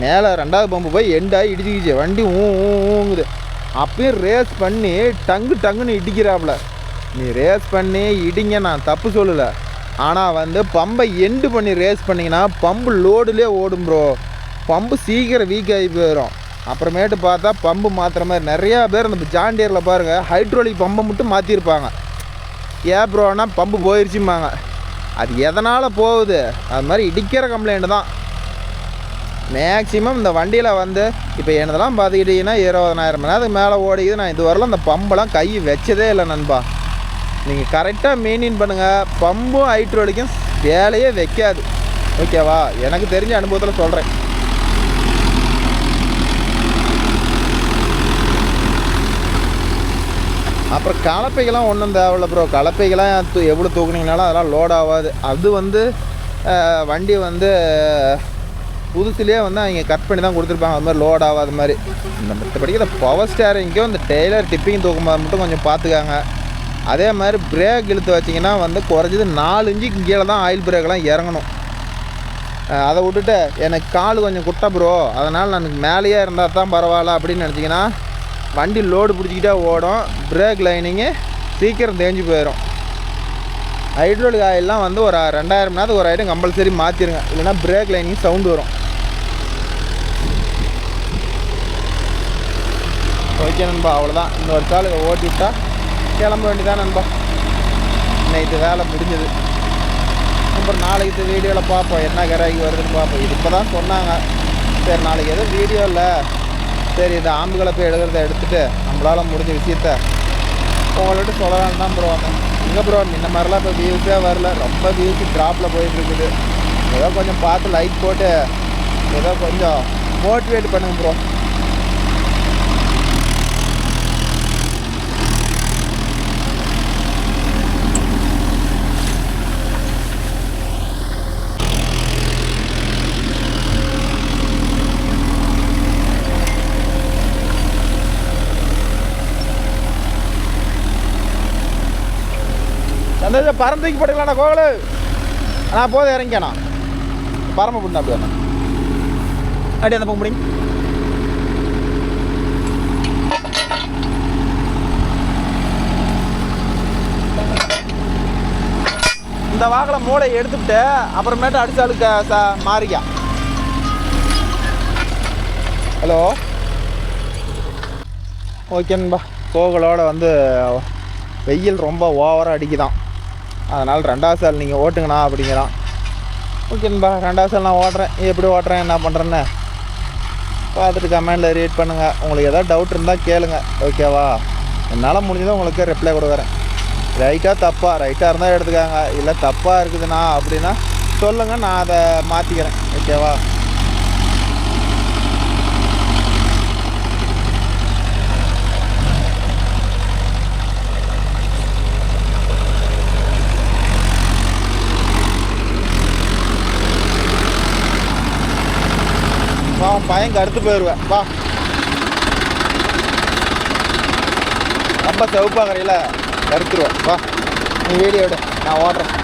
மேலே 2வது பம்பு போய் எண்டாகி இடிச்சுக்கிச்சு. வண்டி ஊங்குது. அப்பயும் ரேஸ் பண்ணி டங்குன்னு இடிக்கிறாப்புல. நீ ரேஸ் பண்ணி இடிங்க, நான் தப்பு சொல்லலை. ஆனால் வந்து பம்பை எண்டு பண்ணி ரேஸ் பண்ணிங்கன்னா பம்பு லோடுலேயே ஓடும் ப்ரோ. பம்பு சீக்கிரம் வீக் ஆகி போயிடும். அப்புறமேட்டு பார்த்தா பம்பு மாற்றுற மாதிரி நிறையா பேர் அந்த ஜாண்டியரில் பாருங்கள் ஹைட்ரோலிக் பம்பை மட்டும் மாற்றிருப்பாங்க. ஏன் ப்ரோனா பம்பு போயிடுச்சும்பாங்க. அது எதனால் போகுது? அது மாதிரி இடிக்கிற கம்ப்ளைண்ட்டு தான் மேக்ஸிமம் இந்த வண்டியில் வந்து. இப்போ என்னதெல்லாம் பார்த்துக்கிட்டிங்கன்னா 20,000 மணி நேரத்துக்கு மேலே ஓடிக்குது. நான் இது வரலாம் அந்த பம்பெல்லாம் கை வச்சதே இல்லை நண்பா. நீங்கள் கரெக்டாக மெயின்டைன் பண்ணுங்கள். பம்பும் ஹைட்ரோலிக்கும் வேலையே வைக்காது. ஓகேவா? எனக்கு தெரிஞ்ச அனுபவத்தில் சொல்கிறேன். அப்புறம் கலப்பைக்கெல்லாம் ஒன்றும் தேவையில்ல ப்ரோ. கலப்பைக்கெல்லாம் எவ்வளோ தூக்குனீங்கனாலும் அதெல்லாம் லோட் ஆகாது. அது வந்து வண்டி வந்து புதுசுலேயே வந்து அவங்க கட் பண்ணி தான் கொடுத்துருப்பாங்க. அது மாதிரி லோட் ஆகாத மாதிரி. இந்த மற்றபடிக்கு இந்த பவர் ஸ்டேரிங்க்கும் இந்த டெய்லர் டிப்பிங் தூக்கும்போது மட்டும் கொஞ்சம் பார்த்துக்காங்க. அதே மாதிரி பிரேக் இழுத்து வச்சிங்கன்னா வந்து குறைஞ்சது 4 இன்ச்சுக்கு கீழே தான் ஆயில் பிரேக்கெல்லாம் இறங்கணும். அதை விட்டுட்டு எனக்கு கால் கொஞ்சம் குட்டை ப்ரோ, அதனால் எனக்கு மேலேயே இருந்தால் தான் பரவாயில்ல அப்படின்னு நினச்சிங்கன்னா வண்டி லோடு பிடிச்சிக்கிட்டே ஓடும். பிரேக் லைனிங்கு சீக்கிரம் தேஞ்சு போயிடும். ஹைட்ரோலிக் ஆயிலெலாம் வந்து ஒரு 2000 மணி நேரத்துக்கு ஒரு ஐட்டம் கம்பல்சரி மாற்றிடுங்க, இல்லைன்னா பிரேக் லைனிங் சவுண்டு வரும். ஓகே நண்பா, அவ்வளோதான். இன்னொரு கால் ஓட்டி விட்டால் கிளம்ப வேண்டியதான் நண்பா. இன்னைக்கு வேலை முடிஞ்சது. அப்புறம் நாளைக்கு வீடியோவில் பார்ப்போம் என்ன கிராக்கி வருதுன்னு பார்ப்போம். இது இப்போ தான் சொன்னாங்க. சரி நாளைக்கு எதுவும் வீடியோ இல்லை, சரி இந்த ஆம்புகளை போய் எழுதுறத எடுத்துகிட்டு நம்மளால் முடிஞ்ச விஷயத்த உங்கள்கிட்ட சொல்லலான்னு தான் ப்ரோ வந்தேன். எங்கே ப்ரோ இந்த மாதிரிலாம் இப்போ வியூஸே வரல, ரொம்ப வியூஸு ட்ராப்பில் போயிட்டுருக்குது. ஏதோ கொஞ்சம் பார்த்து லைக் போட்டு ஏதோ கொஞ்சம் மோட்டிவேட் பண்ணுங்க ப்ரோ. அந்த பரம்பரைக்கு போட்டுக்கலாண்ணா கோவில். நான் போதும் இறங்கிக்கண்ணா பரம்பை போட்டுனா அப்படி வேணா அடி அந்த போக முடியும். இந்த வாக்கில் மூளையை எடுத்துக்கிட்டு அப்புறமேட்டு அடிச்சாளுக்கு மாறிக்கா. ஹலோ ஓகேன்பா. கோகளோட வந்து வெயில் ரொம்ப ஓவராக அடிக்குதான், அதனால் 2வது சால் நீங்கள் ஓட்டுங்கண்ணா அப்படிங்கிறான். ஓகேன்பா 2வது சால் நான் ஓட்டுறேன், எப்படி ஓட்டுறேன் என்ன பண்ணுறேன்னு பார்த்துட்டு கமெண்டில் ரீட் பண்ணுங்கள். உங்களுக்கு எதாவது டவுட் இருந்தால் கேளுங்க ஓகேவா. என்னால் முடிஞ்சதை உங்களுக்கு ரிப்ளை கொடுக்குறேன். ரைட்டாக தப்பாக, ரைட்டாக இருந்தால் எடுத்துக்காங்க, இல்லை தப்பாக இருக்குதுண்ணா அப்படின்னா சொல்லுங்கள், நான் அதை மாற்றிக்கிறேன் ஓகேவா. பையன் கருத்து போயிடுவேன் வா. ரொம்ப செவப்பாக கரையில் கருத்துருவேன் வா. நீ வீடியோ விடு, நான் ஓடுறேன்.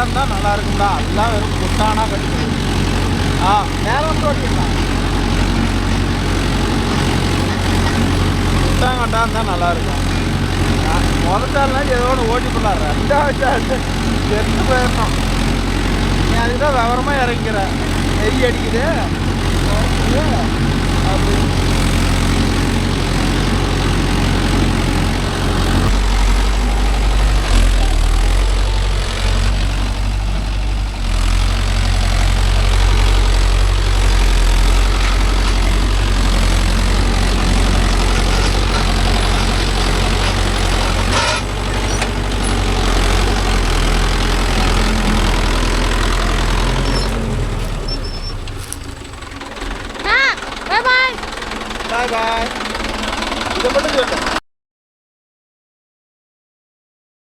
இருந்தால் நல்லா இருக்கும்டா. எல்லாம் வெறும் குட்டானா கட்டுது. மேலே வந்து ஓட்டிடலாம். குட்டாங்கட்டா இருந்தால் நல்லாயிருக்கும். முதல்ல ஏதோ ஒன்று ஓட்டி போடலாம். ரெண்டாவது செத்து போயிடணும். நீ அதுதான் விவரமாக இறங்கிக்கிற. நெய் அடிக்குது அப்படி. Bye bye. இதை மட்டும் சொல்லிட்டேன்.